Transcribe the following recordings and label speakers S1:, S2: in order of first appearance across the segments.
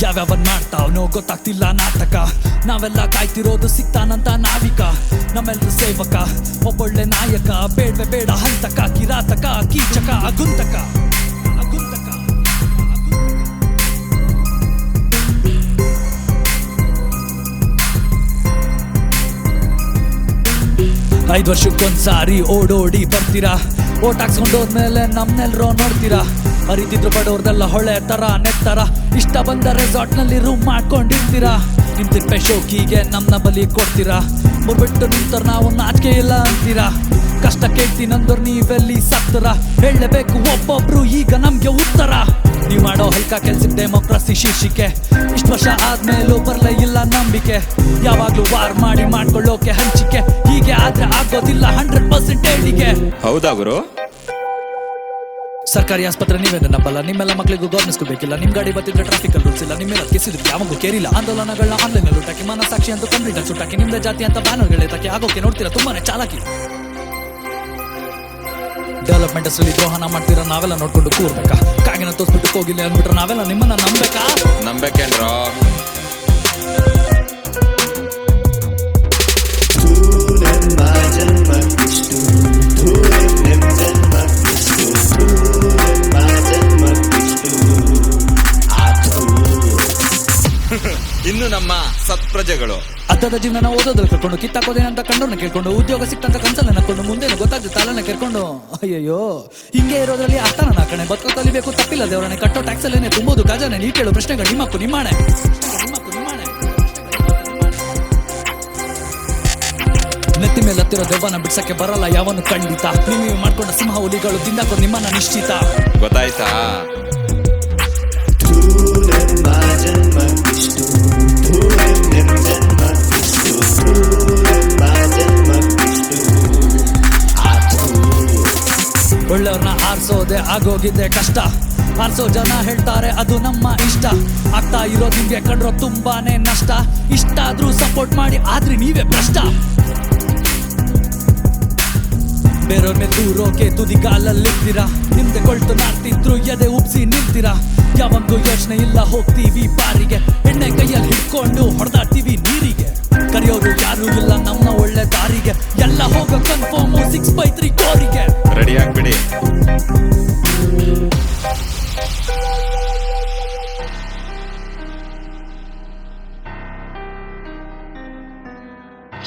S1: ಯಾವ್ಯಾವನ್ ಮಾಡ್ತಾವ್ನೋ ಗೊತ್ತಾಗ್ತಿಲ್ಲ ನಾಟಕ. ನಾವೆಲ್ಲ ಕಾಯ್ತಿರೋದು ಸಿಗ್ತಾನಂತ ನಾವಿಕ. ನಮ್ಮೆಲ್ರು ಸೇವಕ, ಒಬ್ಬೊಳ್ಳೆ ನಾಯಕ. ಬೇಡ್ವೆ ಬೇಡ ಹಂತಕ, ಕಿರಾತಕ, ಕೀಚಕ, ಅಗುಂತಕ. ಅಗುಂತಕ 5 ವರ್ಷಕ್ಕೊಂದ್ಸಾರಿ ಓಡೋಡಿ ಬರ್ತೀರಾ. ಓಟ್ ಹಾಕ್ಸ್ಕೊಂಡೋದ್ಮೇಲೆ ನಮ್ನೆಲ್ರೋ ನೋಡ್ತೀರಾ. ಹರಿತಿದ್ರು ಬಡೋರ್ದೆಲ್ಲ ಹೊಳೆ ತರ ನೆತ್ತರ. ಇಷ್ಟ ಬಂದ ರೆಸಾರ್ಟ್ ನಲ್ಲಿ ರೂಮ್ ಮಾಡ್ಕೊಂಡಿರ್ತೀರಾ. ನಿಮ್ ತಿಪ್ಪೆ ಶೋಕಿಗೆ ನಮ್ನ ಬಲಿ ಕೊಡ್ತೀರಾ. ಮುರ್ಬಿಟ್ಟು ನಿಂತವ್ರು ನಾವು ನಾಚಿಕೆ ಇಲ್ಲ ಅಂತೀರಾ. ಕಷ್ಟ ಕೇಳ್ತೀನಂದವ್ರು ನೀವೆಲ್ಲಿ ಸತ್ತರ. ಹೇಳಬೇಕು ಒಬ್ಬೊಬ್ರು ಈಗ ನಮ್ಗೆ ಉತ್ತರ. ನೀವ್ ಮಾಡೋ ಹಲ್ಕ ಕೆಲ್ಸಕ್ಕೆ ಡೆಮೋಕ್ರಸಿ ಶೀರ್ಷಿಕೆ. ಇಷ್ಟು ವರ್ಷ ಆದ್ಮೇಲೂ ಬರ್ಲೇ ಇಲ್ಲ ನಂಬಿಕೆ. ಯಾವಾಗ್ಲೂ ವಾರ್ ಮಾಡಿ ಮಾಡ್ಕೊಳ್ಳೋಕೆ ಹಂಚಿಕೆ. ಹೀಗೆ ಆದ್ರೆ ಆಗೋದಿಲ್ಲ 100% ಹೇಳಿಕೆ.
S2: ಹೌದಾ ಗುರು?
S1: ಸರ್ಕಾರಿ ಆಸ್ಪತ್ರೆ ನೀವೇನು ನಂಬಲ್ಲ. ನಿಮ್ಮೆಲ್ಲ ಮಕ್ಕಳಿಗೂ ಗೌರ್ಮೆಂಟ್ ಸ್ಕೂಲ್ ಬೇಕಿಲ್ಲ. ನಿಮ್ ಗಾಡಿ ಬರ್ತಿದ್ರೆ ಟ್ರಾಫಿಕ್ ರೂಲ್ಸ್ ಇಲ್ಲ. ನಿಮ್ಮೆಲ್ಲ ಕಿಸಿದ್ರು ಯಾವಾಗೂ ಕೇರಿಲ್ಲ. ಆಂದೋಲನಗಳನ್ನ ಆನ್ಲೈನ್ ಅಲ್ಲಿ ಊಟಕ್ಕೆ, ಮನಸಾಕ್ಷಿ ಅಂತ ಕಂಪ್ಲೀಟ್ ಆಗಿ ಸುಟ್ಟಾಕಿ. ನಿಮ್ದೇ ಜಾತಿ ಅಂತ ಬ್ಯಾನರ್ಗಳೇತಕ್ಕೆ ಆಗೋಕೆ ನೋಡ್ತೀರಾ ತುಂಬಾನೇ ಚಾಲಾಕಿ. ಡೆವಲಪ್ಮೆಂಟ್ ಅಷ್ಟರಲ್ಲಿ ದ್ರೋಹನ ಮಾಡ್ತೀರಾ. ನಾವೆಲ್ಲ ನೋಡ್ಕೊಂಡು ಕೂರ್ಬೇಕಾ? ಕಾಗಿನ ತೋರ್ಸ್ಬಿಟ್ಟು ಹೋಗಿಲ್ಲ ಅಂದ್ಬಿಟ್ರೆ ನಾವೆಲ್ಲ ನಿಮ್ಮನ್ನ ನಂಬೇಕಾ?
S2: ನಂಬೇಕೇನ್ರೋ? ಇನ್ನು ನಮ್ಮ ಸತ್ಪ್ರಜೆಗಳು
S1: ಅದ್ದದ ಜೀವನ ಓದೋದ್ರ ಕರ್ಕೊಂಡು, ಕಿತ್ತಾಕೋದೇನಂತ ಕಂಡೋರ್ನ ಕೇಳ್ಕೊಂಡು, ಉದ್ಯೋಗ ಸಿಕ್ತಂತ ಕನ್ಸಲ್ಲ ನಕ್ಕೊಂಡು, ಮುಂದೇನು ಗೊತ್ತಾಗ್ತದೆ ತಾಲನ ಕೇಳ್ಕೊಂಡು. ಅಯ್ಯಯ್ಯೋ, ಹಿಂಗೆ ಇರೋದ್ರಲ್ಲಿ ಅರ್ಥನ ನಾಕಣೆ. ಬದುಕು ಕಲಿಬೇಕು ತಪ್ಪಿಲ್ಲ ದೇವರನೆ. ಕಟ್ಟೋ ಟ್ಯಾಕ್ಸ್ ಅಲ್ಲೇನೆ ತುಂಬೋದು ಖಜಾನೆ. ನೀ ಕೇಳು ಪ್ರಶ್ನೆಗಳು ನಿಮ್ಮಕ್ಕು ನಿಮ್ಮಾಣೆ. ನೆತ್ತಿ ಮೇಲೆ ಹತ್ತಿರೋ ದೆವ್ವನ ಬಿಡ್ಸಕ್ಕೆ ಬರಲ್ಲ ಯಾವನು ಖಂಡಿತ. ನೀವು ಮಾಡ್ಕೊಂಡ ಸಿಂಹ ಹುಲಿಗಳು ತಿಂದಾಕೋ ನಿಮ್ಮನ್ನ ನಿಶ್ಚಿತ.
S2: ಗೊತ್ತಾಯ್ತಾ? ಒಳ್ಳೆಯವ್ರನ್ನ ಆರಿಸೋದೆ ಆಗೋಗಿದೆ ಕಷ್ಟ. ಆರಿಸೋ ಜನ ಹೇಳ್ತಾರೆ ಅದು ನಮ್ಮ ಇಷ್ಟ. ಆಗ್ತಾ ಇರೋದು ನಿಮ್ಗೆ ಕಂಡ್ರೋ ತುಂಬಾನೇ ನಷ್ಟ. ಇಷ್ಟ ಆದ್ರೂ ಸಪೋರ್ಟ್ ಮಾಡಿ, ಆದ್ರೆ ನೀವೇ ಭ್ರಷ್ಟ. ಬೇರೆಯವ್ರ ಮೇಲೆ ದೂರೋಕೆ ತುದಿಗಾಲಲ್ಲಿರ್ತೀರಾ. ನಿಮ್ದೆ ಕೊಳ್ತು ನಾಡ್ತಿದ್ರು ಎದೆ ಉಪ್ಸಿ ನಿಲ್ತೀರಾ. ಯಾವಂಗೂ ಯೋಚನೆ ಇಲ್ಲ, ಹೋಗ್ತೀವಿ ಬಾರಿಗೆ. ಎಣ್ಣೆ ಕೈಯಲ್ಲಿ ಹಿಡ್ಕೊಂಡು ಹೊಡೆದಾಡ್ತೀವಿ ನೀರಿಗೆ. ಕರೆಯೋರು ಯಾರು ಇಲ್ಲ ನಮ್ಮ ಒಳ್ಳೆ ದಾರಿಗೆ. ಎಲ್ಲ ಹೋಗೋ ಕನ್ಫರ್ಮ್ 6/3 ಕೋರಿಗೆ. ರೆಡಿ ಆಗ್ಬಿಡಿ.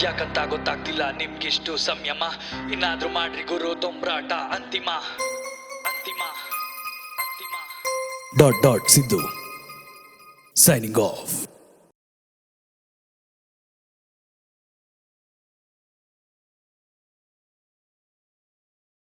S1: ಯಾಕಂತ ಗೊತ್ತಾಗ್ತಿಲ್ಲ ನಿಮ್ಗಿಷ್ಟು ಸಂಯಮ. ಇನ್ನಾದ್ರೂ ಮಾಡ್ರಿ ಗುರು ತೊಂಬ್ರಾಟ ಅಂತಿಮ ಅಂತಿಮ ಅಂತಿಮ. Siddu signing off.